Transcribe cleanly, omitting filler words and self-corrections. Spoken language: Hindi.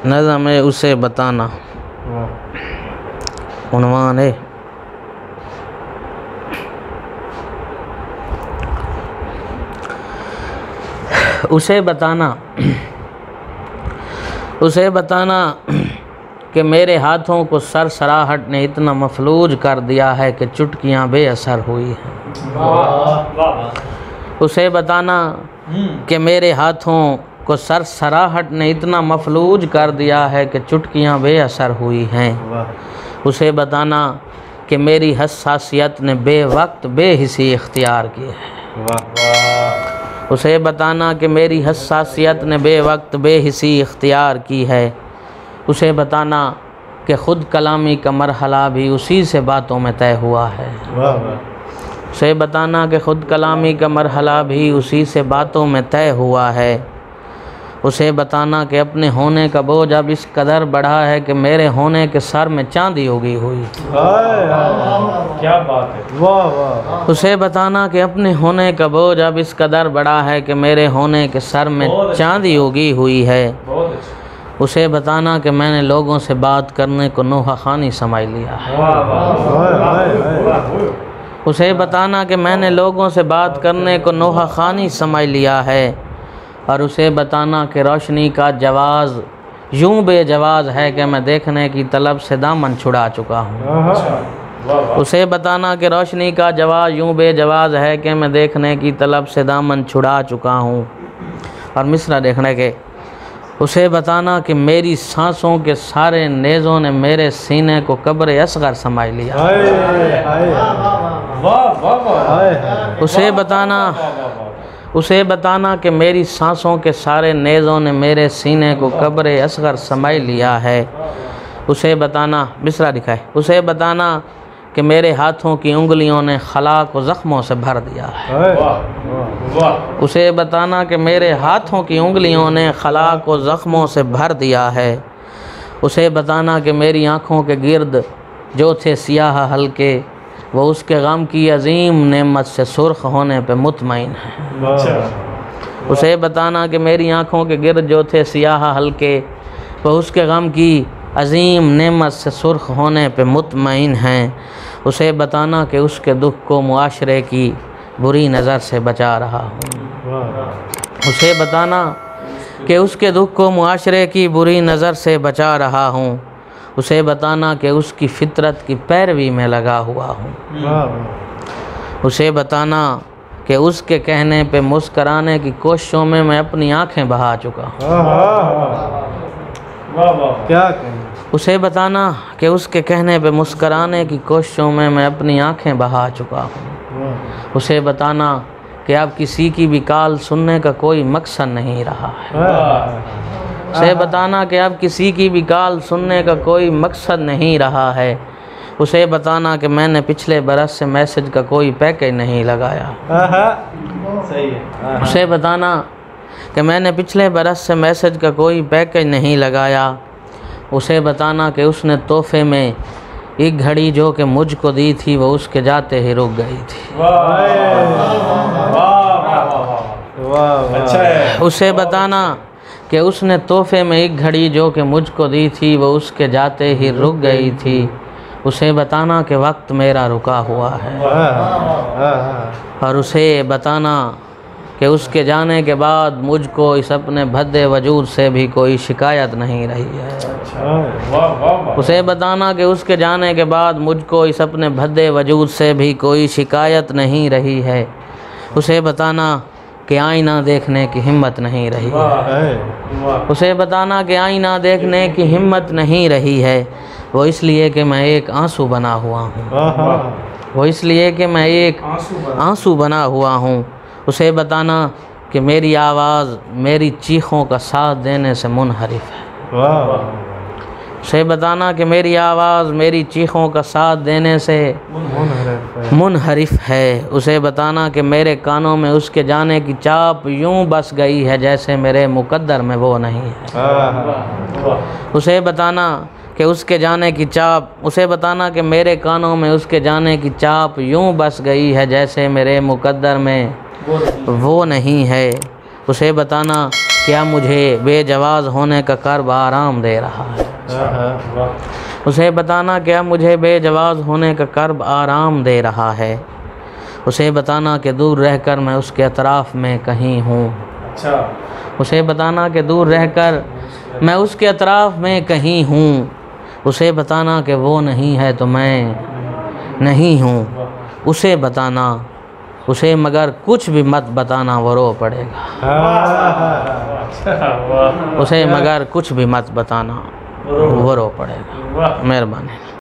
नज़म है उसे बताना, उन्वान है उसे बताना, उसे बताना कि मेरे हाथों को सरसराहट ने इतना मफलूज कर दिया है कि चुटकियां बेअसर हुई हैं। उसे बताना कि मेरे हाथों को सरसराहट ने इतना मफलूज कर दिया है कि चुटकियां बेअसर हुई हैं। उसे बताना कि मेरी हसासियत ने बेवक्त बेहिसी इख्तियार की है। उसे बताना कि मेरी हसासियत ने बेवक्त बेहिसी इख्तियार की है। उसे बताना कि ख़ुद कलामी का मरहला भी उसी से बातों में तय हुआ है। उसे बताना कि ख़ुद कलामी का मरहला भी उसी से बातों में तय हुआ है। उसे बताना कि अपने होने का बोझ अब इस कदर बढ़ा है कि मेरे होने के सर में चांदी उगी हुई। क्या बात है, वाह वाह। उसे बताना कि अपने होने का बोझ अब इस कदर बढ़ा है कि मेरे होने के सर में चांदी उगी हुई है। उसे बताना कि मैंने लोगों से बात करने को नोहा खानी समझ लिया है। उसे बताना कि मैंने लोगों से बात करने को नोहा खानी समझ लिया है। और उसे बताना कि रोशनी का जवाज़ यूं बेजवाज़ है कि मैं देखने की तलब से दामन छुड़ा चुका हूँ। उसे बताना कि रोशनी का जवाज़ यूं बेजवाज़ है कि मैं देखने की तलब से दामन छुड़ा चुका हूँ। और मिसरा देखने के उसे बताना कि मेरी सांसों के सारे नेज़ों ने मेरे सीने को कब्र असगर समझ लिया। उसे बताना कि मेरी सांसों के सारे नेज़ों ने मेरे सीने को कब्र असगर समझ लिया है। उसे बताना मिसरा दिखाए। उसे बताना कि मेरे हाथों की उंगलियों ने खला को ज़ख्मों से भर दिया है। उसे बताना कि मेरे हाथों की उंगलियों ने खला को ज़ख्मों से भर दिया है। उसे बताना कि मेरी आँखों के गिर्द जो थे सियाह हल्के वो उसके गम की अजीम नेमत से सुर्ख होने पे मुतमईन है। उसे बताना कि मेरी आँखों के गिर्द जो थे सियाह हल्के वो उसके गम की अजीम नेमत से सुर्ख होने पे मुतमईन हैं। उसे बताना कि उसके दुख को मुआशरे की बुरी नज़र से बचा रहा हूँ। उसे बताना कि उसके दुख को मुआशरे की बुरी नज़र से बचा रहा हूँ। उसे बताना कि उसकी फितरत की पैरवी में लगा हुआ हूँ। उसे बताना कि उसके कहने पे मुस्कराने की कोशिशों में मैं अपनी आँखें बहा चुका हूँ। क्या कहें। उसे बताना कि उसके कहने पे मुस्कराने की कोशिशों में मैं अपनी आँखें बहा चुका हूँ। उसे बताना कि अब किसी की भी काल सुनने का कोई मकसद नहीं रहा है। उसे बताना कि अब किसी की भी काल सुनने का कोई मकसद नहीं रहा है। उसे बताना कि मैंने पिछले बरस से मैसेज का कोई पैकेज नहीं लगाया। सही है। उसे बताना कि मैंने पिछले बरस से मैसेज का कोई पैकेज नहीं लगाया। उसे बताना कि उसने तोहफे में एक घड़ी जो कि मुझको दी थी वो उसके जाते ही रुक गई थी। अच्छा है। उसे बताना कि उसने तोहफे में एक घड़ी जो कि मुझको दी थी वो उसके जाते ही रुक गई थी। उसे बताना कि वक्त मेरा रुका हुआ है। और उसे बताना कि उसके जाने के बाद मुझको इस अपने भद्दे वजूद से भी कोई शिकायत नहीं रही है। उसे बताना कि उसके जाने के बाद मुझको इस अपने भद्दे वजूद से भी कोई शिकायत नहीं रही है। उसे बताना कि आईना देखने की हिम्मत नहीं रही है। उसे बताना कि आईना देखने की हिम्मत नहीं रही है। वो इसलिए कि मैं एक आंसू बना हुआ हूँ। वो इसलिए कि मैं एक आंसू बना हुआ हूँ। उसे बताना कि मेरी आवाज़ मेरी चीखों का साथ देने से मुनहरिफ है। उसे बताना कि मेरी आवाज़ मेरी चीखों का साथ देने से मुनहरिफ है। उसे बताना कि मेरे कानों में उसके जाने की चाप यूं बस गई है जैसे मेरे मुकद्दर में वो नहीं है। उसे बताना कि उसके जाने की चाप उसे बताना कि मेरे कानों में उसके जाने की चाप यूं बस गई है जैसे मेरे मुकद्दर में वो नहीं है। उसे बताना क्या मुझे बेजवाज़ होने का कर्ब आराम दे रहा है। उसे बताना क्या मुझे बेजवाज़ होने का कर्ब आराम दे रहा है। उसे बताना कि दूर रहकर मैं उसके अतराफ़ में कहीं हूँ। उसे बताना कि दूर रहकर मैं उसके अतराफ़ में कहीं हूँ। उसे बताना कि वो नहीं है तो मैं नहीं हूँ। उसे बताना, उसे मगर कुछ भी मत बताना, वो रो पड़ेगा। उसे मगर कुछ भी मत बताना, वो रो पड़ेगा। मेहरबानी।